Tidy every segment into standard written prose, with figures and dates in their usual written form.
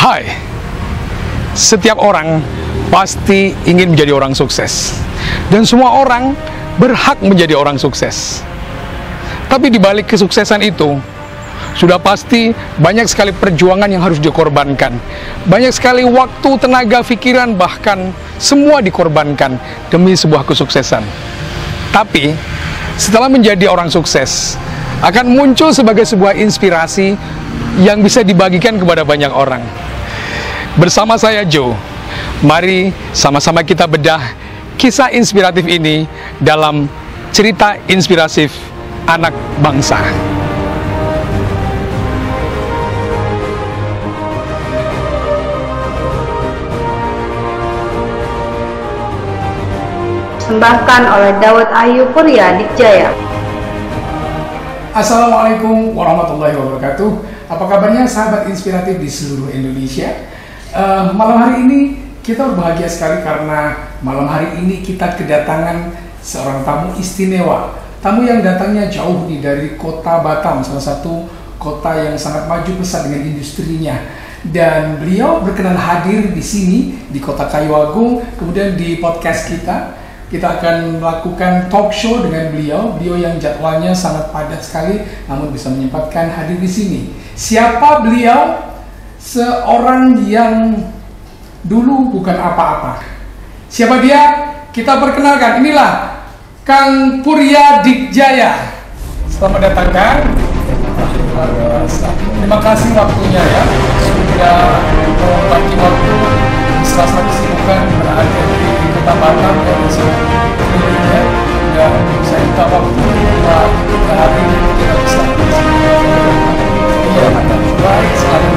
Hai, setiap orang pasti ingin menjadi orang sukses, dan semua orang berhak menjadi orang sukses. Tapi di balik kesuksesan itu, sudah pasti banyak sekali perjuangan yang harus dikorbankan. Banyak sekali waktu, tenaga, pikiran, bahkan semua dikorbankan demi sebuah kesuksesan. Tapi, setelah menjadi orang sukses, akan muncul sebagai sebuah inspirasi yang bisa dibagikan kepada banyak orang. Bersama saya Joe, mari sama-sama kita bedah kisah inspiratif ini dalam cerita inspiratif anak bangsa. Dipersembahkan oleh Daud Ayu Purya Dikjaya. Assalamualaikum warahmatullahi wabarakatuh. Apa kabarnya sahabat inspiratif di seluruh Indonesia? Malam hari ini kita berbahagia sekali karena malam hari ini kita kedatangan seorang tamu istimewa. Tamu yang datangnya jauh nih dari kota Batam, salah satu kota yang sangat maju pesat dengan industrinya. Dan beliau berkenan hadir di sini di Kota Kayu Agung, kemudian di podcast kita. Kita akan melakukan talk show dengan beliau. Beliau yang jadwalnya sangat padat sekali, namun bisa menyempatkan hadir di sini. Siapa beliau? Seorang yang dulu bukan apa-apa. Siapa dia? Kita perkenalkan. Inilah Kang Purya Dikjaya. Selamat datang, Kang. Terima kasih waktunya ya. Sudah membagi waktu di sela-sela kesibukan berada di Kota Batam dan seluruhnya. Dan saya minta waktu buat hari ini kita bisa baik sekali.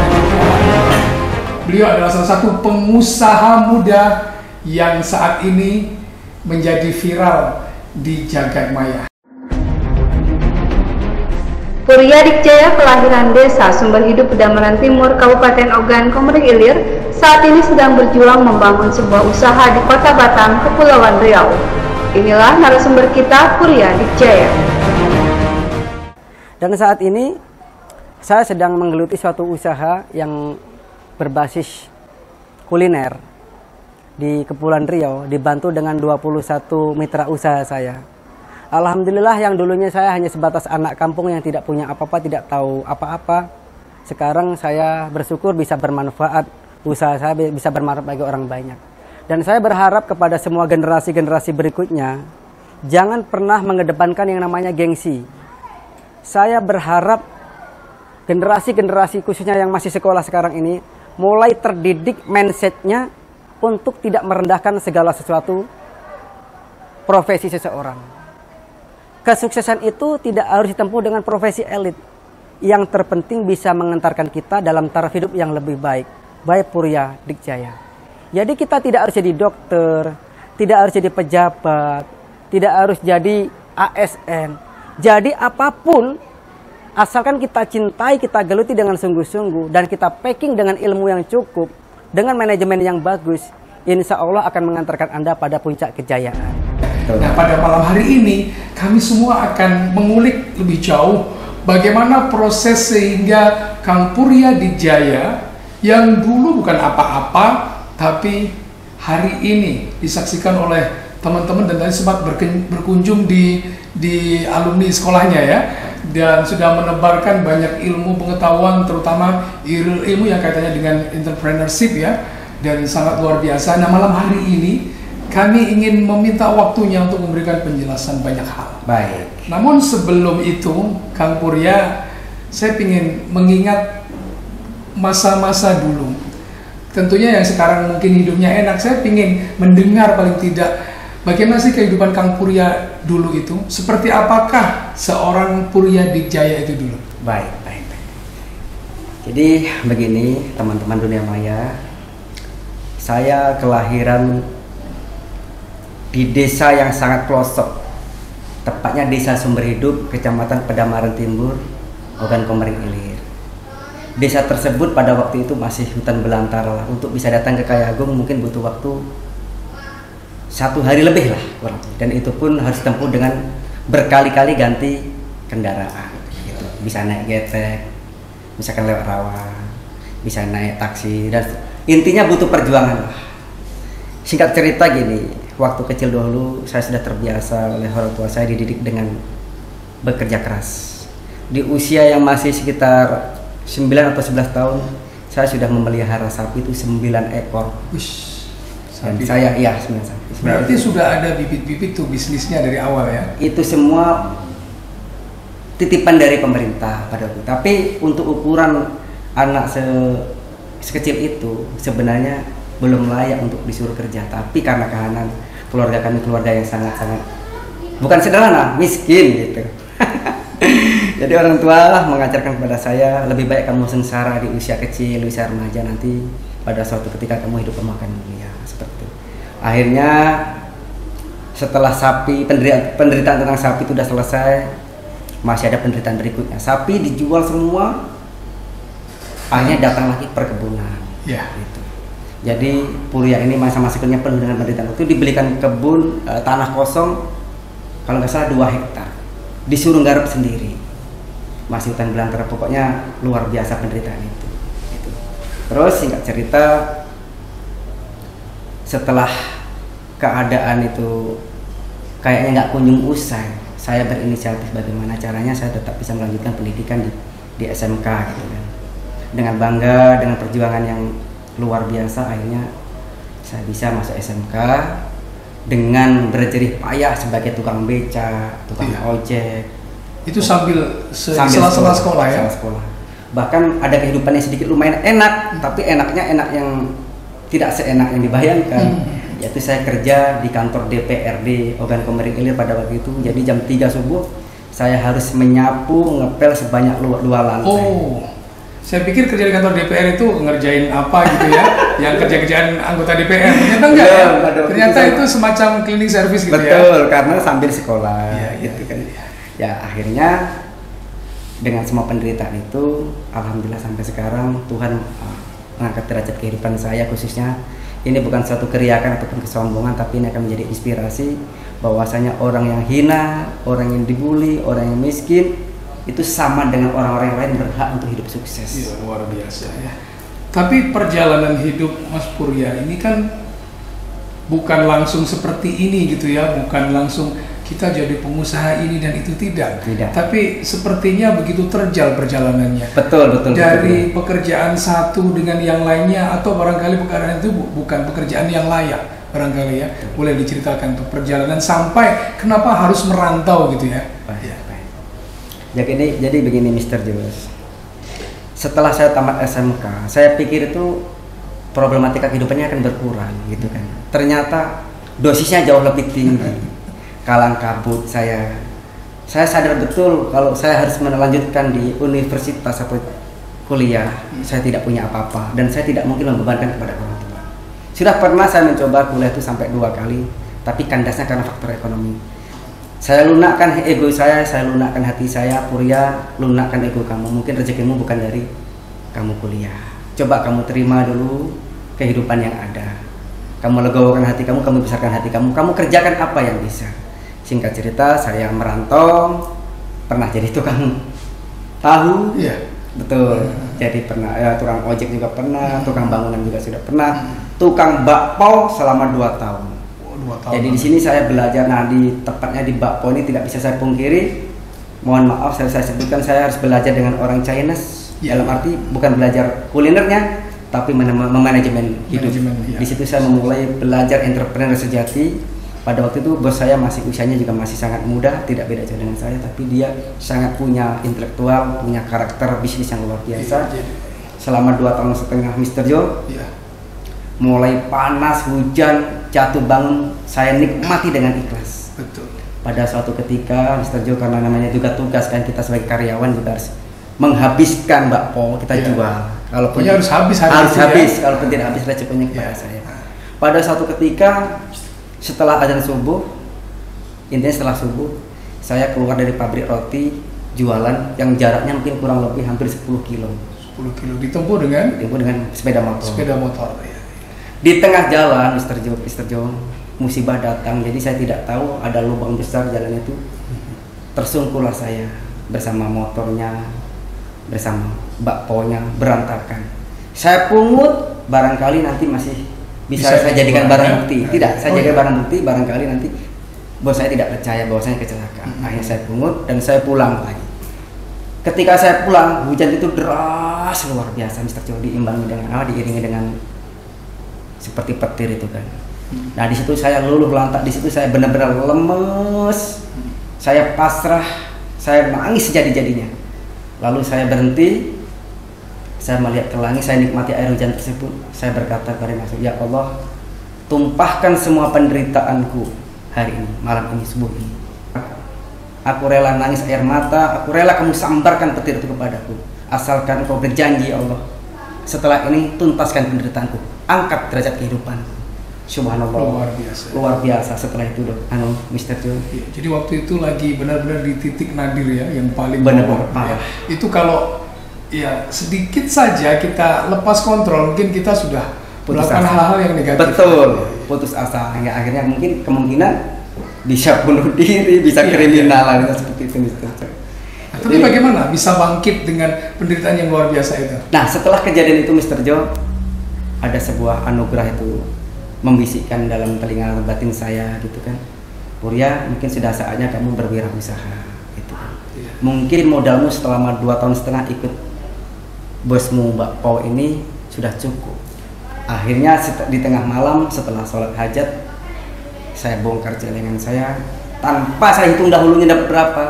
Beliau adalah salah satu pengusaha muda yang saat ini menjadi viral di jagat maya. Purya Dikjaya kelahiran desa Sumber Hidup Pedamaran Timur, Kabupaten Ogan Komering Ilir, saat ini sedang berjuang membangun sebuah usaha di Kota Batam, Kepulauan Riau. Inilah narasumber kita, Purya Dikjaya. Dan saat ini saya sedang menggeluti suatu usaha yang berbasis kuliner di Kepulauan Riau, dibantu dengan 21 mitra usaha saya. Alhamdulillah, yang dulunya saya hanya sebatas anak kampung yang tidak punya apa-apa, tidak tahu apa-apa. Sekarang saya bersyukur bisa bermanfaat, usaha saya bisa bermanfaat bagi orang banyak. Dan saya berharap kepada semua generasi-generasi berikutnya, jangan pernah mengedepankan yang namanya gengsi. Saya berharap generasi-generasi khususnya yang masih sekolah sekarang ini mulai terdidik mindsetnya untuk tidak merendahkan segala sesuatu profesi seseorang. Kesuksesan itu tidak harus ditempuh dengan profesi elit. Yang terpenting bisa mengantarkan kita dalam taraf hidup yang lebih baik. Baik Purya Dikjaya. Jadi kita tidak harus jadi dokter, tidak harus jadi pejabat, tidak harus jadi ASN. Jadi apapun, asalkan kita cintai, kita geluti dengan sungguh-sungguh, dan kita packing dengan ilmu yang cukup, dengan manajemen yang bagus, insya Allah akan mengantarkan Anda pada puncak kejayaan. Nah, pada malam hari ini kami semua akan mengulik lebih jauh bagaimana proses sehingga Kang Purya Dikjaya yang dulu bukan apa-apa, tapi hari ini disaksikan oleh teman-teman dan tadi sempat berkunjung di alumni sekolahnya ya, dan sudah menebarkan banyak ilmu pengetahuan, terutama ilmu yang kaitannya dengan entrepreneurship ya, dan sangat luar biasa. Nah, malam hari ini kami ingin meminta waktunya untuk memberikan penjelasan banyak hal. Baik. Namun sebelum itu, Kang Purya, saya ingin mengingat masa-masa dulu. Tentunya yang sekarang mungkin hidupnya enak, saya ingin mendengar paling tidak bagaimana sih kehidupan Kang Purya dulu itu? Seperti apakah seorang Purya Dikjaya itu dulu? Baik. Jadi begini teman-teman dunia maya, saya kelahiran di desa yang sangat pelosok, tepatnya Desa Sumber Hidup, Kecamatan Pedamaran Timur, Ogan Komering Ilir. Desa tersebut pada waktu itu masih hutan belantara. Untuk bisa datang ke Kayu Agung mungkin butuh waktu 1 hari lebih lah, dan itu pun harus ditempuh dengan berkali-kali ganti kendaraan. Gitu. Bisa naik getek, misalkan lewat rawa, bisa naik taksi, dan intinya butuh perjuangan lah. Singkat cerita gini, waktu kecil dulu saya sudah terbiasa oleh orang tua saya dididik dengan bekerja keras. Di usia yang masih sekitar 9 atau 11 tahun, saya sudah memelihara sapi itu 9 ekor. Dan saya, iya, 9 sapi. Berarti sudah ada bibit-bibit tuh bisnisnya dari awal ya? Itu semua titipan dari pemerintah pada waktu. Tapi untuk ukuran anak sekecil itu sebenarnya belum layak untuk disuruh kerja. Tapi karena kehanan keluarga kami, keluarga yang sangat-sangat bukan sederhana, miskin gitu. Jadi orang tua mengajarkan kepada saya, lebih baik kamu sengsara di usia kecil, usia remaja, nanti pada suatu ketika kamu hidup kamu akan mulia, seperti itu. Akhirnya setelah sapi, penderitaan tentang sapi itu sudah selesai, masih ada penderitaan berikutnya. Sapi dijual semua, akhirnya datang lagi perkebunan. Gitu. Jadi Puria ini masa-masa kecilnya penuh dengan penderitaan. Itu dibelikan kebun, tanah kosong, kalau nggak salah 2 hektar, disuruh garap sendiri, masih hutan belantara. Pokoknya luar biasa penderitaan itu. Gitu. Terus singkat cerita, setelah keadaan itu kayaknya nggak kunjung usai, saya berinisiatif bagaimana caranya saya tetap bisa melanjutkan pendidikan di SMK gitu kan. Dengan bangga, dengan perjuangan yang luar biasa, akhirnya saya bisa masuk SMK dengan berjerih payah sebagai tukang beca, tukang ojek. Itu sambil setelah sekolah ya? Sekolah. Bahkan ada kehidupan yang sedikit lumayan enak, tapi enaknya enak yang tidak seenak yang dibayangkan. Yaitu saya kerja di kantor DPRD Ogan Komering Ilir pada waktu itu. Jadi jam 3 subuh saya harus menyapu, ngepel sebanyak 2 lantai. Oh, saya pikir kerja di kantor DPR itu ngerjain apa gitu ya, yang kerja-kerjaan anggota DPR. Ternyata enggak ya? Ternyata itu semacam cleaning service gitu. Betul, karena sambil sekolah gitu kan. Ya akhirnya dengan semua penderitaan itu, alhamdulillah sampai sekarang Tuhan mengangkat derajat kehidupan saya. Khususnya ini bukan suatu keriakan ataupun kesombongan, tapi ini akan menjadi inspirasi bahwasanya orang yang hina, orang yang dibully, orang yang miskin itu sama dengan orang-orang yang lain berhak untuk hidup sukses. Iya, luar biasa ya. Tapi perjalanan hidup Mas Puria ini kan bukan langsung seperti ini gitu ya, bukan langsung kita jadi pengusaha ini dan itu tidak. Tapi sepertinya begitu terjal perjalanannya. Betul. Dari pekerjaan satu dengan yang lainnya, atau barangkali pekerjaan itu bukan pekerjaan yang layak, barangkali ya. Boleh diceritakan tuh perjalanan sampai kenapa harus merantau gitu ya. Jadi begini Mr. Jos. Setelah saya tamat SMK, saya pikir itu problematika kehidupannya akan berkurang gitu kan. Ternyata dosisnya jauh lebih tinggi. Kalang kabut saya sadar betul kalau saya harus melanjutkan di universitas atau kuliah, saya tidak punya apa-apa dan saya tidak mungkin membebankan kepada orang tua. Sudah pernah saya mencoba kuliah itu sampai 2 kali, tapi kandasnya karena faktor ekonomi. Saya lunakkan ego saya lunakkan hati saya. Puria, lunakkan ego kamu. Mungkin rezekimu bukan dari kamu kuliah. Coba kamu terima dulu kehidupan yang ada. Kamu legowakan hati kamu besarkan hati kamu kerjakan apa yang bisa. Singkat cerita, saya merantau, pernah jadi tukang tahu. Iya. Betul. Jadi pernah tukang ojek juga pernah, tukang bangunan juga sudah pernah, tukang bakpao selama 2 tahun. 2 tahun. Jadi di sini saya belajar, tepatnya di bakpao ini tidak bisa saya pungkiri. Mohon maaf saya sebutkan, saya harus belajar dengan orang Chinese. Dalam arti bukan belajar kulinernya, tapi memanajemen hidup. Di situ saya memulai belajar entrepreneur sejati. Pada waktu itu bos saya usianya juga masih sangat muda, tidak beda jauh dengan saya, tapi dia sangat punya intelektual, punya karakter bisnis yang luar biasa. Selama 2,5 tahun Mr. Jo, mulai panas, hujan, jatuh bangun, saya nikmati dengan ikhlas. Betul. Pada suatu ketika Mr. Jo, karena namanya juga tugas kan, kita sebagai karyawan juga harus menghabiskan bakpao kita jual. Kalaupun harus habis, kalaupun tidak habis resikonya kepada saya. Pada suatu ketika setelah azan subuh, intinya setelah subuh, saya keluar dari pabrik roti jualan yang jaraknya mungkin kurang lebih hampir 10 kilo. 10 kilo ditempuh dengan sepeda motor. Sepeda motor. Ya. Di tengah jalan, Mr. Jo, musibah datang. Jadi saya tidak tahu ada lubang besar jalan itu. Tersungkurlah saya bersama motornya, bersama bakponya, berantakan. Saya pungut, barangkali nanti masih bisa saya jadikan barang bukti. Tidak, saya jadikan barang bukti, barangkali nanti bos saya tidak percaya bahwa saya kecelakaan. Akhirnya saya pungut dan saya pulang lagi. Ketika saya pulang, hujan itu deras luar biasa, Mr. Jo, diimbangi dengan diiringi dengan seperti petir itu kan. Nah di situ saya luluh lantak, di situ saya benar-benar lemes, saya pasrah, saya nangis sejadi-jadinya. Lalu saya berhenti, saya melihat ke langit, saya nikmati air hujan tersebut. Saya berkata kepada Mas, ya Allah, tumpahkan semua penderitaanku hari ini, malam ini, subuh ini. Aku rela nangis air mata, aku rela kamu sambarkan petir itu kepadaku. Asalkan kau berjanji ya Allah, setelah ini tuntaskan penderitaanku, angkat derajat kehidupanku. Subhanallah, luar biasa setelah itu Mr. Jo. Jadi waktu itu lagi benar-benar di titik nadir ya, yang paling benar-benar ya. Itu kalau ya sedikit saja kita lepas kontrol, mungkin kita sudah melakukan hal-hal yang negatif. Betul, putus asa. Hingga akhirnya mungkin kemungkinan bisa bunuh diri, bisa kriminal seperti itu Mr. Jo. Tapi bagaimana bisa bangkit dengan penderitaan yang luar biasa itu? Nah setelah kejadian itu Mr. Jo, ada sebuah anugerah itu membisikkan dalam telinga batin saya gitu kan, Purya, mungkin sudah saatnya kamu berwirausaha gitu kan. Mungkin modalmu selama 2,5 tahun ikut bosmu Mbak Pau ini sudah cukup. Akhirnya di tengah malam setelah sholat hajat, saya bongkar celengan saya tanpa saya hitung dahulunya dapat berapa.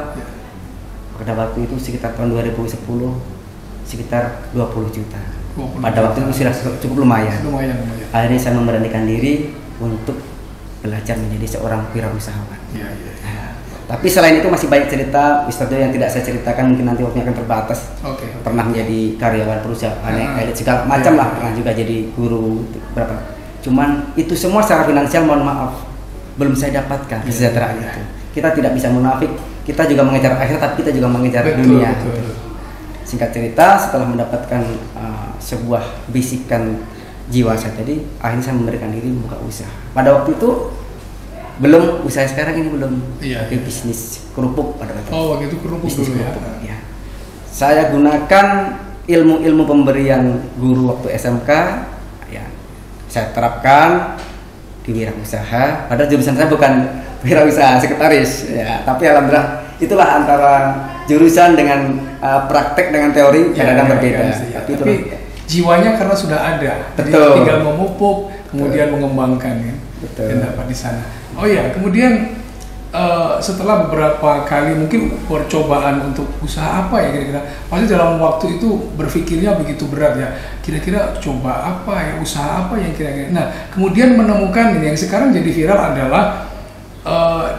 Pada waktu itu sekitar tahun 2010 sekitar 20 juta. Pada waktu itu sudah cukup lumayan. Akhirnya saya memberanikan diri untuk belajar menjadi seorang wirausahawan. Tapi selain itu masih banyak cerita Mr. Jo yang tidak saya ceritakan, mungkin nanti waktunya akan terbatas. Pernah menjadi karyawan perusahaan, elit segala macam lah, pernah juga jadi guru berapa. Cuman itu semua secara finansial mohon maaf belum saya dapatkan kesejahteraan itu. Kita tidak bisa munafik, kita juga mengejar akhirat, tapi kita juga mengejar dunia. Singkat cerita, setelah mendapatkan sebuah bisikan jiwa saya tadi, akhirnya saya memberikan diri membuka usaha. Pada waktu itu belum, usaha sekarang ini belum, bisnis kerupuk pada waktu itu. Oh, waktu itu kerupuk dulu ya. Saya gunakan ilmu-ilmu pemberian guru waktu SMK, ya, saya terapkan di wirausaha. Padahal jurusan saya bukan wirausaha, sekretaris, ya. Tapi alhamdulillah itulah antara jurusan dengan praktek dengan teori kadang-kadang berbeda. Tapi jiwanya karena sudah ada, betul. Tinggal memupuk, kemudian mengembangkan ya, dan dapat di sana. Oh ya, kemudian setelah beberapa kali mungkin percobaan untuk usaha apa ya kira-kira, pasti dalam waktu itu berpikirnya begitu berat ya. Kira-kira coba apa ya, usaha apa yang kira-kira. Nah, kemudian menemukan ini yang sekarang jadi viral adalah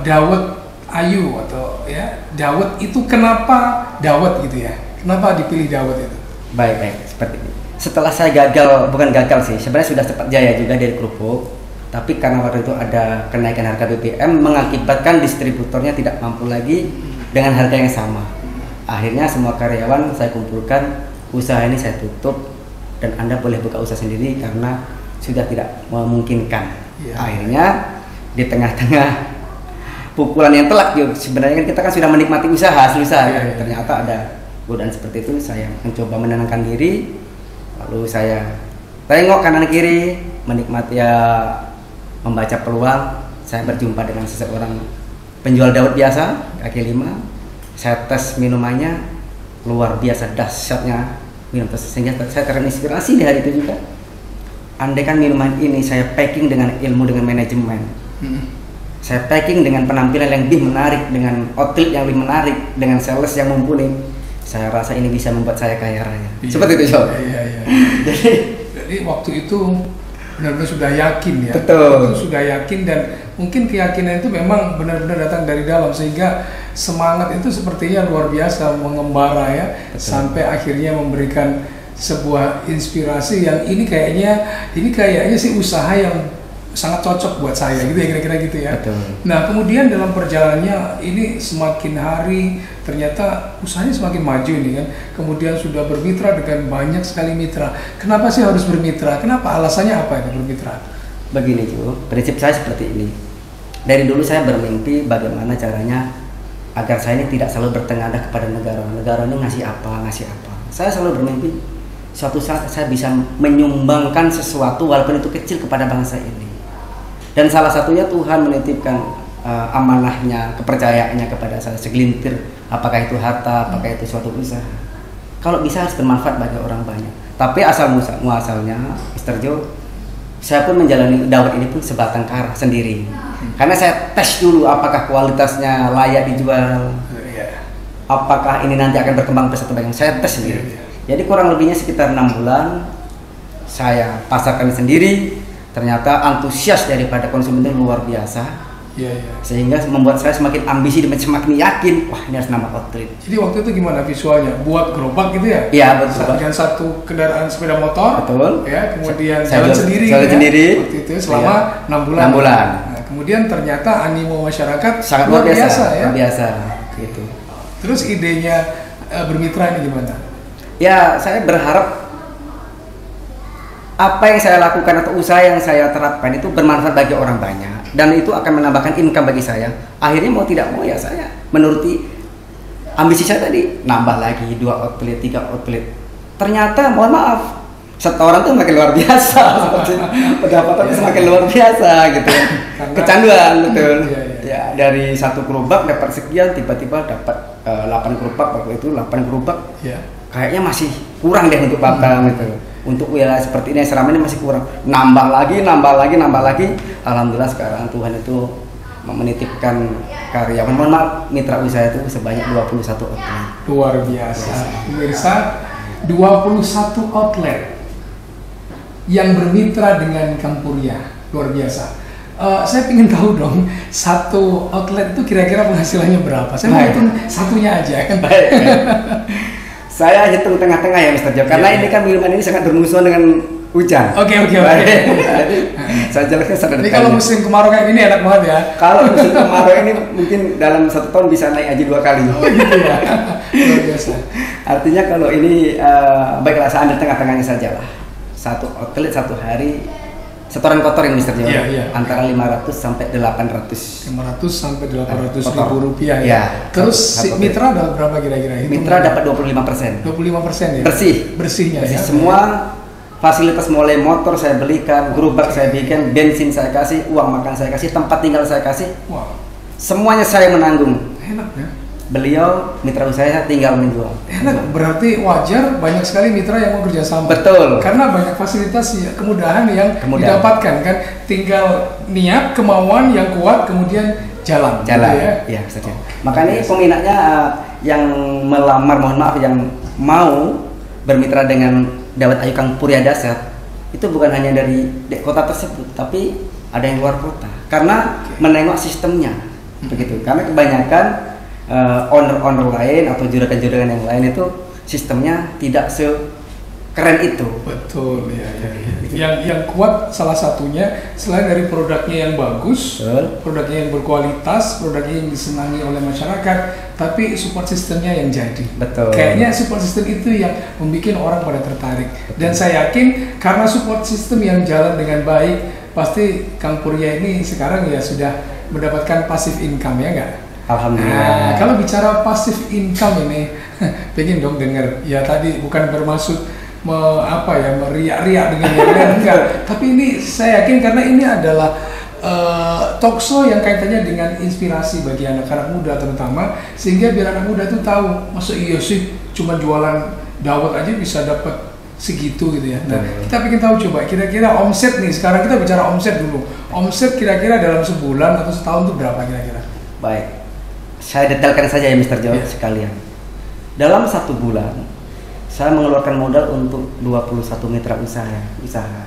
dawet ayu atau ya dawet itu. Kenapa dawet gitu ya? Kenapa dipilih dawet itu? Baik, seperti ini. Setelah saya gagal, bukan gagal sih, sebenarnya sudah cepat jaya juga dari kerupuk, tapi karena waktu itu ada kenaikan harga BBM mengakibatkan distributornya tidak mampu lagi dengan harga yang sama. Akhirnya semua karyawan saya kumpulkan, usaha ini saya tutup dan Anda boleh buka usaha sendiri karena sudah tidak memungkinkan. Akhirnya di tengah-tengah pukulan yang telak, sebenarnya kan kita kan sudah menikmati usaha, ternyata ada godaan seperti itu. Saya mencoba menenangkan diri, lalu saya tengok kanan kiri, menikmati membaca peluang. Saya berjumpa dengan seseorang penjual dawet biasa, kaki 5. Saya tes minumannya, luar biasa dahsyatnya minum tersebut, sehingga saya terinspirasi di hari itu juga. Andai kan minuman ini saya packing dengan ilmu, dengan manajemen, saya packing dengan penampilan yang lebih menarik, dengan outfit yang lebih menarik, dengan sales yang mumpuni, saya rasa ini bisa membuat saya kaya raya. Seperti itu, Jo. Jadi waktu itu benar-benar sudah yakin ya. Betul. Itu sudah yakin, dan mungkin keyakinan itu memang benar-benar datang dari dalam, sehingga semangat itu sepertinya luar biasa mengembara ya. Betul. Sampai akhirnya memberikan sebuah inspirasi yang ini kayaknya sih usaha yang sangat cocok buat saya gitu ya, kira-kira gitu ya. Betul. Nah, kemudian dalam perjalanannya ini semakin hari ternyata usahanya semakin maju nih kan. Kemudian sudah bermitra dengan banyak sekali mitra. Kenapa sih harus bermitra? Kenapa? Alasannya apa itu bermitra? Begini, Jo, prinsip saya seperti ini. Dari dulu saya bermimpi bagaimana caranya agar saya ini tidak selalu bertengadah kepada negara. Negara ini ngasih apa. Saya selalu bermimpi suatu saat saya bisa menyumbangkan sesuatu walaupun itu kecil kepada bangsa ini. Dan salah satunya Tuhan menitipkan amanahnya, kepercayaannya kepada saya segelintir, apakah itu harta, apakah itu suatu usaha. Kalau bisa harus bermanfaat bagi orang banyak. Tapi asal muasalnya, Mr. Joe, saya pun menjalani dawet ini pun sebatang kara sendiri. Karena saya tes dulu apakah kualitasnya layak dijual, apakah ini nanti akan berkembang pesat atau saya tes sendiri. Jadi kurang lebihnya sekitar 6 bulan saya pasarkan sendiri. Ternyata antusias daripada konsumen itu luar biasa. Sehingga membuat saya semakin ambisi dan semakin yakin, wah ini harus nambah outlet. Jadi waktu itu gimana visualnya? Buat gerobak gitu ya? Iya, betul. Dengan satu kendaraan sepeda motor, betul. Ya, kemudian saya jalan sendiri, jalan sendiri. Waktu itu selama 6 bulan. 6 bulan. Nah, kemudian ternyata animo masyarakat sangat luar biasa, ya. Luar biasa, gitu. Terus idenya bermitra ini gimana? Ya, saya berharap apa yang saya lakukan atau usaha yang saya terapkan itu bermanfaat bagi orang banyak dan itu akan menambahkan income bagi saya. Akhirnya mau tidak mau ya saya menuruti ambisi saya tadi, nambah lagi 2 outlet, 3 outlet. Ternyata mohon maaf, setoran tuh makin luar biasa, pendapatan semakin luar biasa gitu. Kecanduan betul. Ya, dari 1 gerobak dapat sekian, tiba-tiba dapat 8 gerobak, waktu itu 8 gerobak. Kayaknya masih kurang deh untuk Batam gitu. Untuk wilayah seperti ini selama ini masih kurang. Nambah lagi. Alhamdulillah sekarang Tuhan itu menitipkan karyawan, mohon maaf, mitra usaha itu sebanyak 21 outlet. Luar biasa. Pemirsa, 21 outlet yang bermitra dengan Kampuria. Luar biasa. Saya ingin tahu dong, 1 outlet itu kira-kira penghasilannya berapa? Saya mau hitung satunya aja kan. Baik. Saya hitung tengah-tengah ya Mr. Jo, karena ini kan minuman ini sangat bermusuhan dengan hujan. Oke. Saya jelaskan secara Ini kalau musim kemarau kayak gini enak banget ya. Kalau musim kemarau ini mungkin dalam 1 tahun bisa naik aja 2 kali. Oh gitu ya. Luar biasa. Artinya kalau ini baiklah saya ambil tengah-tengahnya saja lah. 1 outlet 1 hari setoran kotor ini Mr. Jo, antara 500 sampai 800. 500 sampai 800 ribu rupiah ya. Ya. Terus si mitra dapat berapa kira-kira? Mitra dapat 25%. 25% ya. Bersihnya ya. Semua fasilitas mulai motor saya belikan, gerobak saya bikin, bensin saya kasih, uang makan saya kasih, tempat tinggal saya kasih. Wow. Semuanya saya menanggung. Enak ya. Beliau mitra usaha saya tinggal menjual. Enak, berarti wajar banyak sekali mitra yang mau kerjasama. Betul. Karena banyak fasilitas kemudahan yang didapatkan kan. Tinggal niat, kemauan yang kuat, kemudian jalan. Gitu ya. Saja. Makanya peminatnya yang melamar, mohon maaf, yang mau bermitra dengan Dawet Ayu Kampuria Dasar itu bukan hanya dari kota tersebut, tapi ada yang luar kota. Karena menengok sistemnya, begitu. Karena kebanyakan owner lain atau juragan-juragan yang lain itu sistemnya tidak sekeren itu. Betul ya. Yang kuat salah satunya selain dari produknya yang bagus, produknya yang berkualitas, produknya yang disenangi oleh masyarakat, tapi support sistemnya yang jadi. Betul. Kayaknya support system itu yang membuat orang pada tertarik. Betul. Dan saya yakin karena support system yang jalan dengan baik, pasti Kampuria ini sekarang ya sudah mendapatkan passive income ya enggak? Alhamdulillah. Nah, kalau bicara passive income ini, pengen dong dengar. Ya tadi bukan bermaksud meriak-riak dengan yang lain enggak. Tapi ini saya yakin karena ini adalah talkshow yang kaitannya dengan inspirasi bagi anak-anak muda terutama, sehingga biar anak muda itu tahu, masa iya sih cuma jualan dawet aja bisa dapat segitu gitu ya. Nah, kita ingin tahu coba kira-kira omset nih. Sekarang kita bicara omset dulu. Omset kira-kira dalam sebulan atau setahun itu berapa kira-kira? Baik. Saya detailkan saja ya Mr. Jo sekalian. Dalam 1 bulan saya mengeluarkan modal untuk 21 mitra usaha.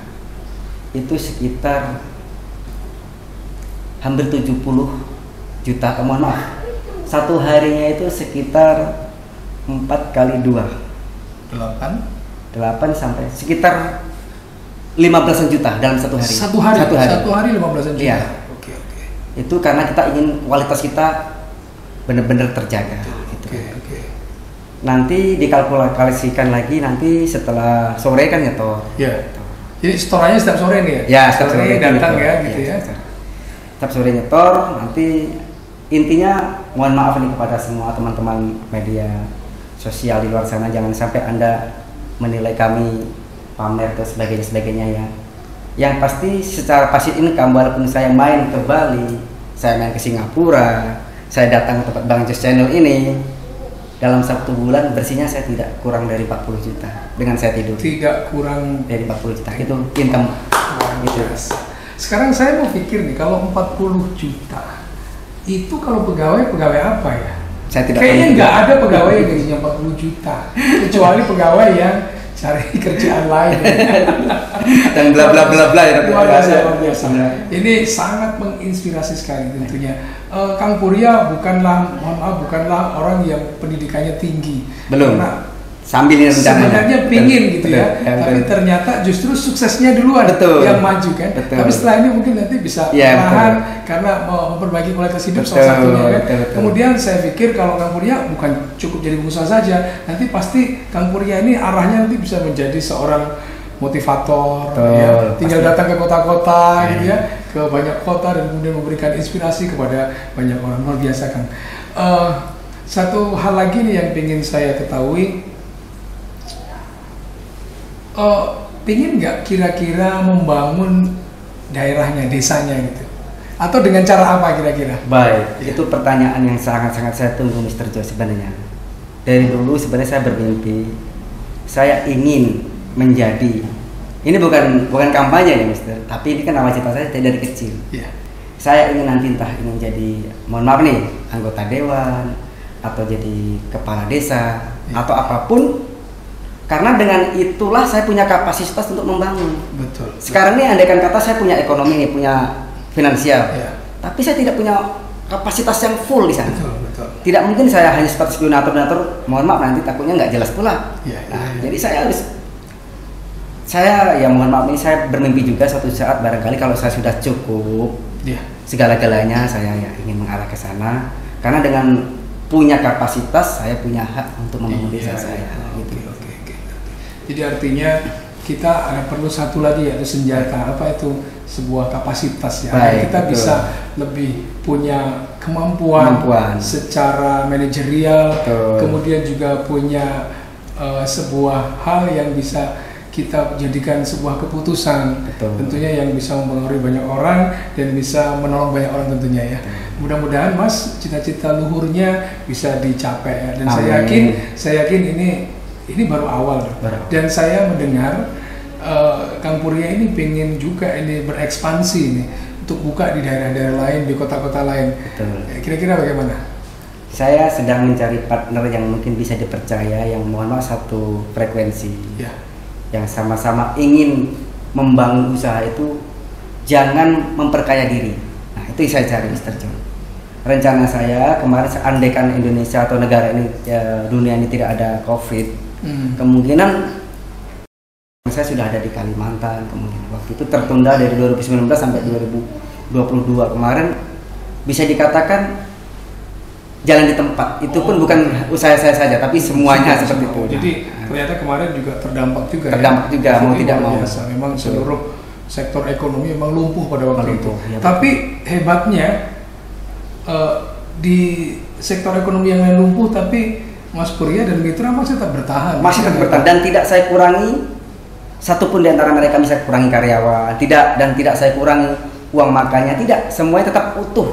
Itu sekitar hampir 70 juta. Mohon maaf. 1 harinya itu sekitar 4 kali 2. 8 sampai sekitar 15 juta dalam 1 hari. Satu hari 15 juta. Iya. Oke. Itu karena kita ingin kualitas kita benar-benar terjaga. Oke. Nanti dikalkulasikan lagi nanti setelah sore kan nyetor. Iya. Jadi setorannya setiap sore nih ya? Ya, setiap sore datang ya gitu ya. Setiap sore nyetor, nanti intinya mohon maaf nih kepada semua teman-teman media sosial di luar sana, jangan sampai Anda menilai kami pamer atau sebagainya ya. Yang pasti secara passive income, walaupun saya main ke Bali, saya main ke Singapura, saya datang ke tempat Bang Jos Channel ini, dalam 1 bulan bersihnya saya tidak kurang dari 40 juta dengan saya tidur. Tidak kurang dari 40 juta itu income. Gitu. Sekarang saya mau pikir nih, kalau 40 juta itu kalau pegawai apa ya? Saya tidak kayaknya nggak ada pegawai yang gajinya 40 juta kecuali pegawai yang cari kerjaan lain dan bla bla bla bla ya. Luar biasa. Ini sangat menginspirasi sekali tentunya. Kang Purya bukanlah, mohon maaf, bukanlah orang yang pendidikannya tinggi. Belum. Karena sambil sebenarnya pingin gitu ya, tapi ternyata justru suksesnya duluan yang maju kan. Tapi setelah ini mungkin nanti bisa perlahan karena mau memperbaiki kualitas hidup salah satunya kan. Kemudian saya pikir kalau Kang Purya bukan cukup jadi pengusaha saja, nanti pasti Kang Purya ini arahnya nanti bisa menjadi seorang motivator, ya. Tinggal datang ke kota-kota gitu ya, ke banyak kota dan kemudian memberikan inspirasi kepada banyak orang. Luar biasa Kang. Satu hal lagi nih yang ingin saya ketahui, pingin nggak kira-kira membangun daerahnya, desanya gitu, atau dengan cara apa kira-kira? Baik, itu pertanyaan yang sangat-sangat saya tunggu Mr. Jo sebenarnya. Dari dulu sebenarnya saya bermimpi, saya ingin menjadi, ini bukan kampanye ya Mister, tapi ini kan nawacita saya dari kecil. Saya ingin nanti entah ingin jadi, mohon maaf nih, anggota dewan atau jadi kepala desa atau apapun. Karena dengan itulah saya punya kapasitas untuk membangun. Betul. Sekarang ini andaikan kata saya punya ekonomi nih, punya finansial, tapi saya tidak punya kapasitas yang full di sana. Betul. Tidak mungkin saya hanya seperti donatur, mohon maaf nanti takutnya nggak jelas pula. Jadi saya ya mohon maaf ini saya bermimpi juga suatu saat barangkali kalau saya sudah cukup segala-galanya saya ya ingin mengarah ke sana. Karena dengan punya kapasitas saya punya hak untuk membangun desa saya. Gitu. Jadi artinya kita ada perlu satu lagi yaitu senjata, apa itu, sebuah kapasitas ya. Kita bisa lebih punya kemampuan secara manajerial, kemudian juga punya sebuah hal yang bisa kita jadikan sebuah keputusan, tentunya yang bisa mempengaruhi banyak orang dan bisa menolong banyak orang tentunya ya. Mudah-mudahan Mas cita-cita luhurnya bisa dicapai ya. Dan saya yakin ini baru awal dan saya mendengar Kang Purya ini pengen juga ini berekspansi nih untuk buka di daerah-daerah lain, di kota-kota lain. Kira-kira bagaimana? Saya sedang mencari partner yang mungkin bisa dipercaya, yang mohon maaf satu frekuensi, yang sama-sama ingin membangun usaha itu, jangan memperkaya diri. Nah itu yang saya cari Mr. John. Rencana saya kemarin seandainya Indonesia atau negara ini dunia ini tidak ada COVID, kemungkinan saya sudah ada di Kalimantan. Kemudian waktu itu tertunda dari 2019 sampai 2022 kemarin, bisa dikatakan jalan di tempat. Itu pun bukan usaha saya saja, tapi semuanya seperti itu. Jadi ternyata kemarin juga terdampak juga. Mau tidak mau. Memang seluruh sektor ekonomi memang lumpuh pada waktu itu. Tapi hebatnya di sektor ekonomi yang lain lumpuh, tapi Mas Purya dan mitra masih tetap bertahan. Dan tidak saya kurangi satupun di antara mereka, bisa kurangi karyawan, tidak saya kurangi uang makannya, tidak, semuanya tetap utuh.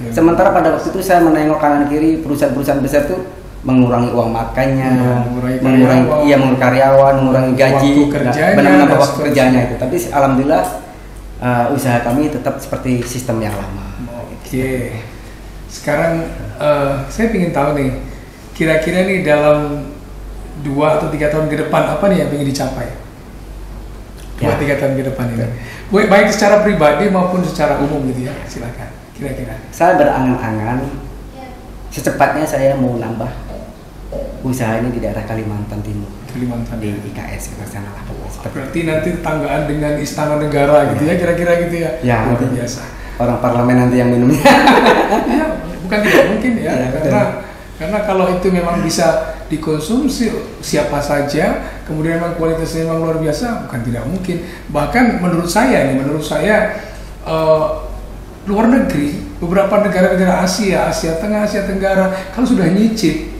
Sementara pada waktu itu saya menengok kanan kiri perusahaan-perusahaan besar itu mengurangi uang makannya, mengurangi karyawan, mengurangi gaji, menambah waktu kerjanya itu. Tapi alhamdulillah usaha kami tetap seperti sistem yang lama. Sekarang saya ingin tahu nih, kira-kira nih dalam 2 atau 3 tahun ke depan apa nih yang ingin dicapai? 2-3 tahun ke depan ini, baik secara pribadi maupun secara umum gitu ya, silakan. Kira-kira saya berangan-angan secepatnya saya mau nambah usaha ini di daerah Kalimantan Timur, di IKS ke sana lah. Berarti nanti tetanggaan dengan Istana Negara gitu ya, kira-kira gitu ya. Luar biasa. Orang parlemen nanti yang minumnya. Ya, bukan tidak mungkin ya, karena kalau itu memang bisa dikonsumsi siapa saja, kemudian memang kualitasnya memang luar biasa, bukan tidak mungkin. Bahkan menurut saya luar negeri, beberapa negara-negara Asia Tengah, Asia Tenggara, kalau sudah nyicip,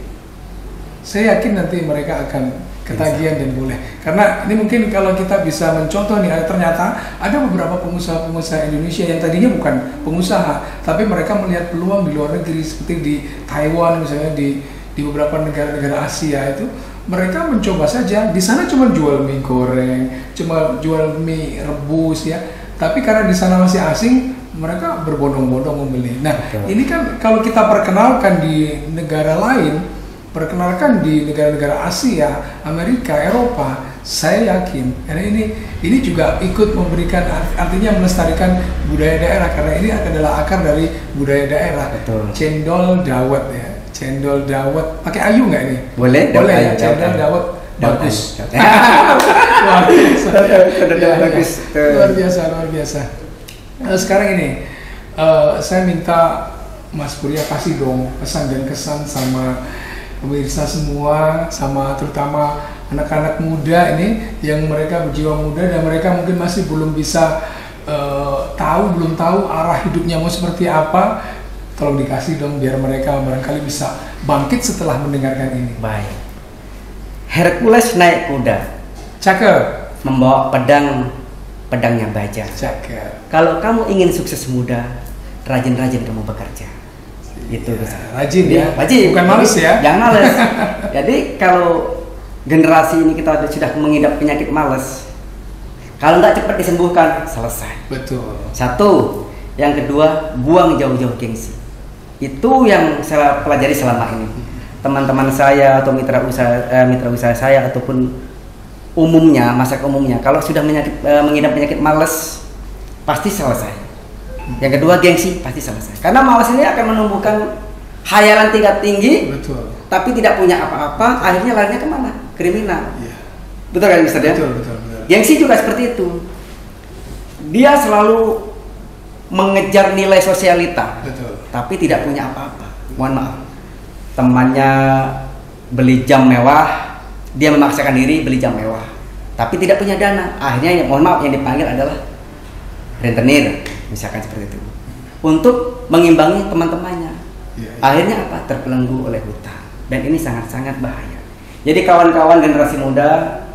saya yakin nanti mereka akan ketagihan dan boleh. Karena ini mungkin kalau kita bisa mencontoh nih, ternyata ada beberapa pengusaha-pengusaha Indonesia yang tadinya bukan pengusaha, tapi mereka melihat peluang di luar negeri seperti di Taiwan misalnya, di beberapa negara-negara Asia itu mereka mencoba saja. Di sana cuma jual mie goreng, cuma jual mie rebus ya. Tapi karena di sana masih asing, mereka berbondong-bondong membeli. Nah, ini kan kalau kita perkenalkan di negara lain, perkenalkan di negara-negara Asia, Amerika, Eropa, saya yakin karena ini juga ikut memberikan, artinya melestarikan budaya daerah, karena ini adalah akar dari budaya daerah. Betul. Cendol dawet ya, cendol dawet pakai ayu nggak ini? Boleh ya, cendol dawet bagus. Luar biasa. Nah, sekarang ini saya minta Mas Purya kasih dong pesan dan kesan sama pemirsa semua, sama terutama anak-anak muda ini yang mereka berjiwa muda dan mereka mungkin masih belum bisa belum tahu arah hidupnya mau seperti apa. Tolong dikasih dong biar mereka barangkali bisa bangkit setelah mendengarkan ini. Baik. Hercules naik kuda, Cakep. membawa pedangnya baja. Cakep. Kalau kamu ingin sukses muda, rajin-rajin kamu bekerja. Itu Rajin ya, rajin, bukan males ya. Jangan males. Jadi kalau generasi ini kita sudah mengidap penyakit males, kalau nggak cepat disembuhkan, selesai. Betul. Satu, yang kedua, buang jauh-jauh gengsi. Itu yang saya pelajari selama ini. Teman-teman saya atau mitra usaha saya ataupun umumnya, masyarakat umumnya, kalau sudah mengidap penyakit males, pasti selesai. Yang kedua, gengsi, pasti selesai. Karena malas ini akan menumbuhkan khayalan tingkat tinggi. Betul. Tapi tidak punya apa-apa, akhirnya larinya kemana? Kriminal. Iya. Betul kan, Mister ya? Betul. Gengsi juga seperti itu. Dia selalu mengejar nilai sosialita. Betul. Tapi tidak punya apa-apa. Mohon maaf. Temannya beli jam mewah, dia memaksakan diri beli jam mewah. Tapi tidak punya dana. Akhirnya mohon maaf, yang dipanggil adalah rentenir, misalkan seperti itu. Untuk mengimbangi teman-temannya. Iya. Akhirnya apa? Terbelenggu oleh hutang. Dan ini sangat-sangat bahaya. Jadi kawan-kawan generasi muda,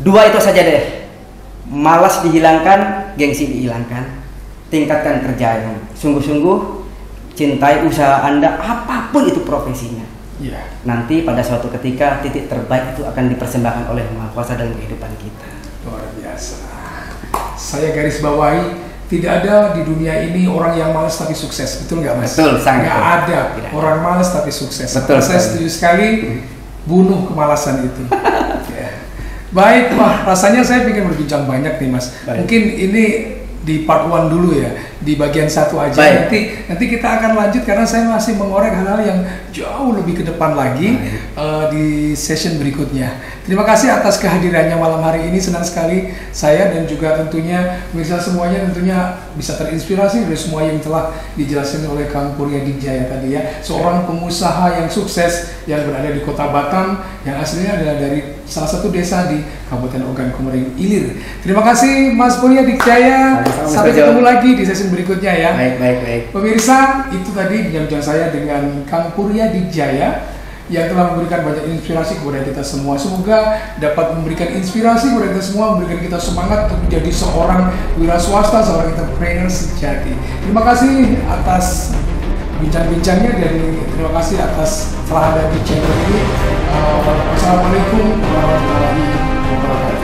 dua itu saja deh. Malas dihilangkan, gengsi dihilangkan. Tingkatkan kerja yang sungguh-sungguh. Cintai usaha Anda, apapun itu profesinya. Iya. Nanti pada suatu ketika titik terbaik itu akan dipersembahkan oleh Maha Kuasa dalam kehidupan kita. Luar biasa. Saya garis bawahi, tidak ada di dunia ini orang yang malas tapi sukses, betul nggak Mas? Betul, sangat. Nggak ada Tidak. orang malas tapi sukses. Betul. Saya setuju sekali. Bunuh kemalasan itu. Ya. Baik, wah rasanya saya ingin berbincang banyak nih Mas. Baik. Mungkin ini di part 1 dulu ya, di bagian 1 aja. Baik. Nanti kita akan lanjut karena saya masih mengorek hal-hal yang jauh lebih ke depan lagi di session berikutnya. Terima kasih atas kehadirannya malam hari ini, senang sekali saya dan juga tentunya pemirsa semuanya tentunya bisa terinspirasi dari semua yang telah dijelaskan oleh Kang Purya Digjaya tadi ya. Seorang pengusaha yang sukses yang berada di Kota Batam yang aslinya adalah dari salah satu desa di Kabupaten Ogan Komering Ilir. Terima kasih Mas Purya Digjaya. Sampai ketemu lagi di sesi berikutnya ya. Baik. Pemirsa, itu tadi bincang saya dengan Kang Purya Digjaya yang telah memberikan banyak inspirasi kepada kita semua. Semoga dapat memberikan inspirasi kepada kita semua, memberikan kita semangat untuk menjadi seorang wira swasta, seorang entrepreneur sejati. Terima kasih atas bincang-bincangnya dan terima kasih atas telah ada di channel ini. Wassalamualaikum warahmatullahi wabarakatuh.